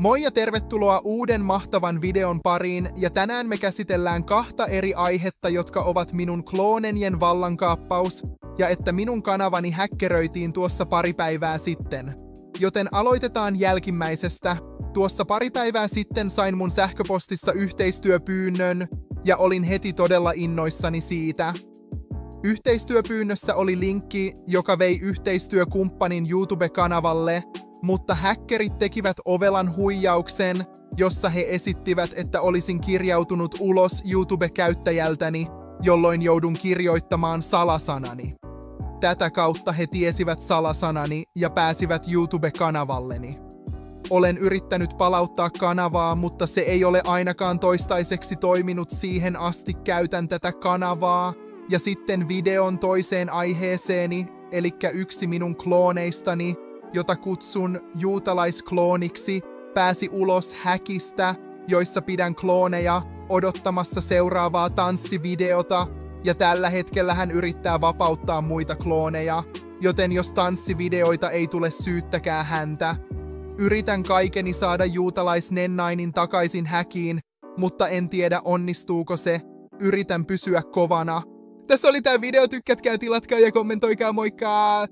Moi ja tervetuloa uuden mahtavan videon pariin, ja tänään me käsitellään kahta eri aihetta, jotka ovat minun kloonenien vallankaappaus ja että minun kanavani häkkeröitiin tuossa pari päivää sitten. Joten aloitetaan jälkimmäisestä. Tuossa pari päivää sitten sain mun sähköpostissa yhteistyöpyynnön ja olin heti todella innoissani siitä. Yhteistyöpyynnössä oli linkki, joka vei yhteistyökumppanin YouTube-kanavalle, mutta häkkerit tekivät ovelan huijauksen, jossa he esittivät, että olisin kirjautunut ulos YouTube-käyttäjältäni, jolloin joudun kirjoittamaan salasanani. Tätä kautta he tiesivät salasanani ja pääsivät YouTube-kanavalleni. Olen yrittänyt palauttaa kanavaa, mutta se ei ole ainakaan toistaiseksi toiminut, siihen asti käytän tätä kanavaa. Ja sitten videon toiseen aiheeseeni, elikkä yksi minun klooneistani, jota kutsun juutalaisklooniksi, pääsi ulos häkistä, joissa pidän klooneja odottamassa seuraavaa tanssivideota, ja tällä hetkellä hän yrittää vapauttaa muita klooneja, joten jos tanssivideoita ei tule, syyttäkää häntä. Yritän kaikeni saada juutalaisnennainin takaisin häkiin, mutta en tiedä onnistuuko se. Yritän pysyä kovana. Tässä oli tää video, tykkäätkää, tilatkaa ja kommentoikaa, moikka!